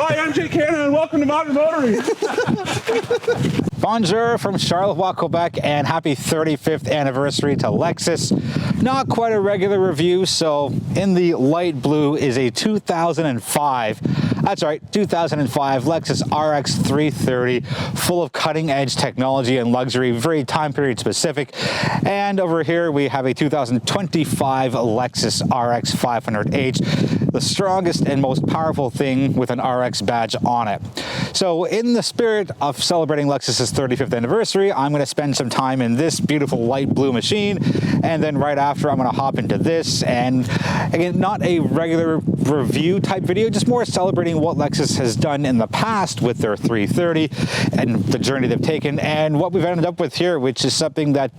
Hi, I'm Jay Cannon, and welcome to Modern Motoring. Bonjour from Charlevoix, Quebec, and happy 35th anniversary to Lexus. Not quite a regular review, so in the light blue is a 2005, that's right, 2005 Lexus RX 330, full of cutting-edge technology and luxury, very time period specific. And over here we have a 2025 Lexus RX 500h, the strongest and most powerful thing with an RX badge on it. So in the spirit of celebrating Lexus's 35th anniversary, I'm going to spend some time in this beautiful light blue machine, and then right after I'm going to hop into this. And again, not a regular review type video, just more celebrating what Lexus has done in the past with their 330 and the journey they've taken and what we've ended up with here, which is something that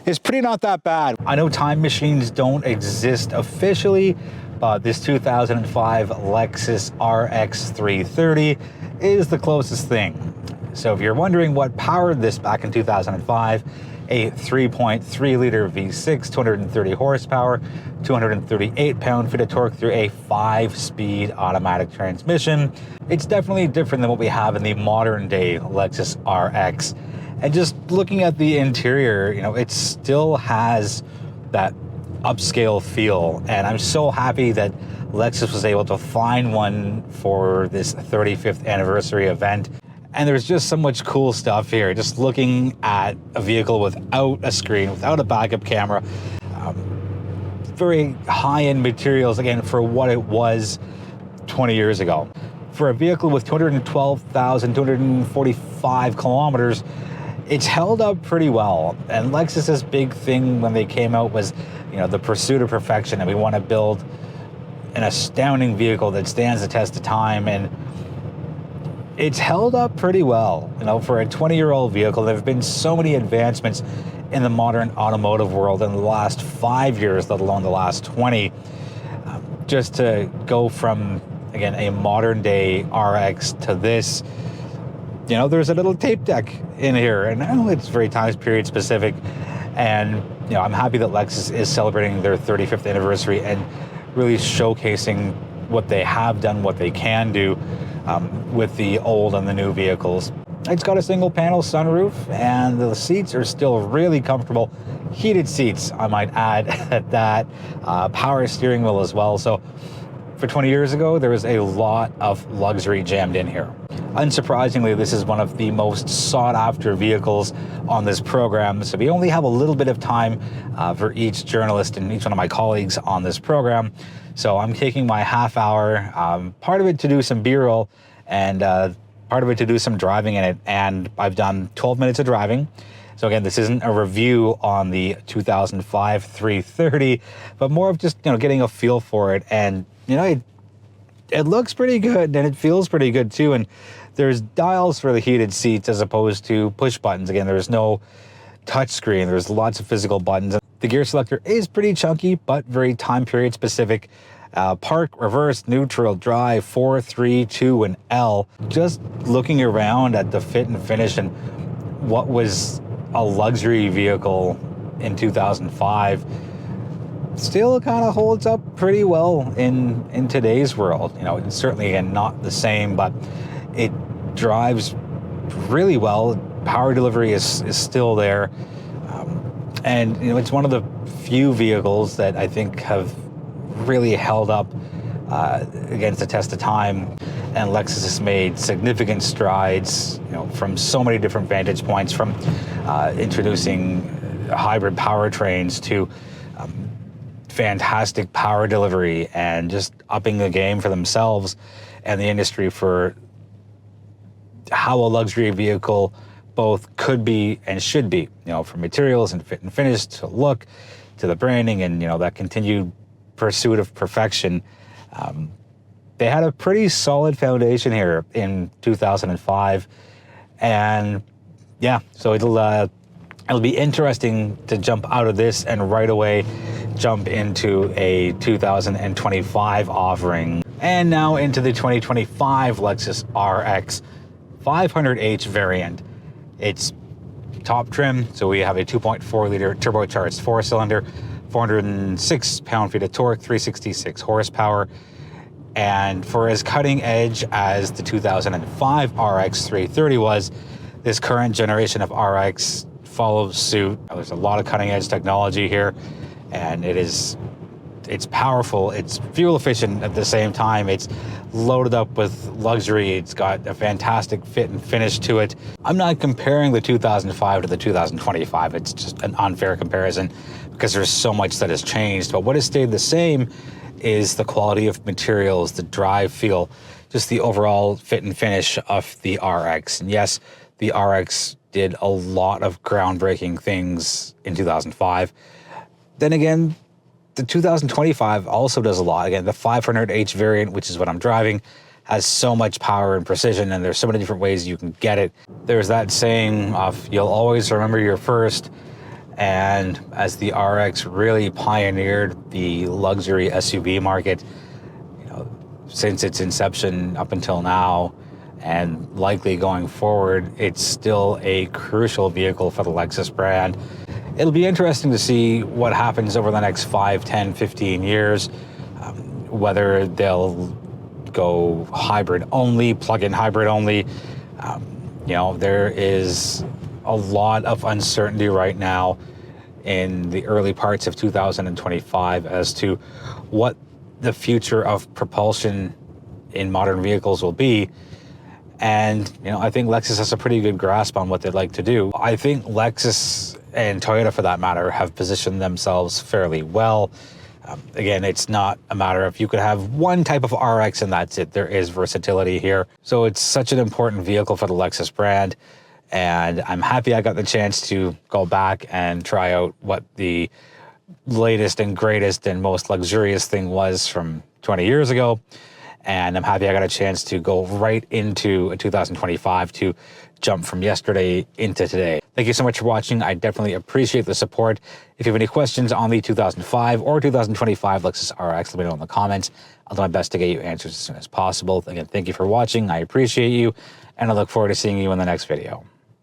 is pretty not that bad. I know time machines don't exist officially, but this 2005 Lexus RX 330 is the closest thing. So if you're wondering what powered this back in 2005, a 3.3 liter V6, 230 horsepower, 238 pound-feet of torque through a 5-speed automatic transmission. It's definitely different than what we have in the modern day Lexus RX. And just looking at the interior, you know, it still has that upscale feel, and I'm so happy that Lexus was able to find one for this 35th anniversary event. And there's just so much cool stuff here. Just looking at a vehicle without a screen, without a backup camera, very high-end materials, again, for what it was 20 years ago. For a vehicle with 212,245 kilometers, it's held up pretty well. And Lexus's big thing when they came out was, you know, the pursuit of perfection, and we want to build an astounding vehicle that stands the test of time, and it's held up pretty well. You know, for a 20-year-old vehicle, there have been so many advancements in the modern automotive world in the last 5 years, let alone the last 20. Just to go from, again, a modern day RX to this, you know, there's a little tape deck in here, and I know it's very time period specific. And, you know, I'm happy that Lexus is celebrating their 35th anniversary and really showcasing what they have done, what they can do with the old and the new vehicles. It's got a single panel sunroof, and the seats are still really comfortable. Heated seats, I might add, at that. Power steering wheel as well. So for 20 years ago, there was a lot of luxury jammed in here. Unsurprisingly, this is one of the most sought-after vehicles on this program, so we only have a little bit of time for each journalist and each one of my colleagues on this program. So I'm taking my half hour, part of it to do some B-roll, and part of it to do some driving in it, and I've done 12 minutes of driving. So again, this isn't a review on the 2005 330, but more of just, you know, getting a feel for it. And, you know, it looks pretty good, and it feels pretty good too. And there's dials for the heated seats as opposed to push buttons. Again, there's no touch screen. There's lots of physical buttons. The gear selector is pretty chunky, but very time period specific. Park, reverse, neutral, drive, 4, 3, 2, and L. Just looking around at the fit and finish and what was a luxury vehicle in 2005 still kind of holds up pretty well in today's world. You know, it's certainly, again, not the same, but it drives really well. Power delivery is still there. And, you know, it's one of the few vehicles that I think have really held up against the test of time. And Lexus has made significant strides, you know, from so many different vantage points, from introducing hybrid powertrains to fantastic power delivery, and just upping the game for themselves and the industry for how a luxury vehicle both could be and should be, you know, from materials and fit and finish to look to the branding and, you know, that continued pursuit of perfection. They had a pretty solid foundation here in 2005, and yeah, so it'll be interesting to jump out of this and right away jump into a 2025 offering. And now into the 2025 Lexus RX 500h variant. It's top trim, so we have a 2.4 liter turbocharged 4-cylinder, 406 pound-feet of torque, 366 horsepower. And for as cutting edge as the 2005 RX 330 was, this current generation of RX follows suit. There's a lot of cutting edge technology here, and it's powerful, it's fuel efficient at the same time, it's loaded up with luxury, it's got a fantastic fit and finish to it. I'm not comparing the 2005 to the 2025, it's just an unfair comparison because there's so much that has changed, but what has stayed the same is the quality of materials, the drive feel, just the overall fit and finish of the RX. And yes, the RX did a lot of groundbreaking things in 2005. Then again, the 2025 also does a lot. Again, the 500H variant, which is what I'm driving, has so much power and precision, and there's so many different ways you can get it. There's that saying of, you'll always remember your first. And as the RX really pioneered the luxury SUV market, since its inception up until now, and likely going forward, it's still a crucial vehicle for the Lexus brand. It'll be interesting to see what happens over the next 5, 10, 15 years, whether they'll go hybrid only, plug-in hybrid only. There is a lot of uncertainty right now in the early parts of 2025 as to what the future of propulsion in modern vehicles will be. And, I think Lexus has a pretty good grasp on what they'd like to do. I think Lexus and Toyota, for that matter, have positioned themselves fairly well. Again, it's not a matter of you could have one type of RX and that's it. There is versatility here. So it's such an important vehicle for the Lexus brand. And I'm happy I got the chance to go back and try out what the latest and greatest and most luxurious thing was from 20 years ago. And I'm happy I got a chance to go right into a 2025 to jump from yesterday into today. Thank you so much for watching. I definitely appreciate the support. If you have any questions on the 2005 or 2025 Lexus RX, let me know in the comments. I'll do my best to get you answers as soon as possible. Again, thank you for watching. I appreciate you, and I look forward to seeing you in the next video.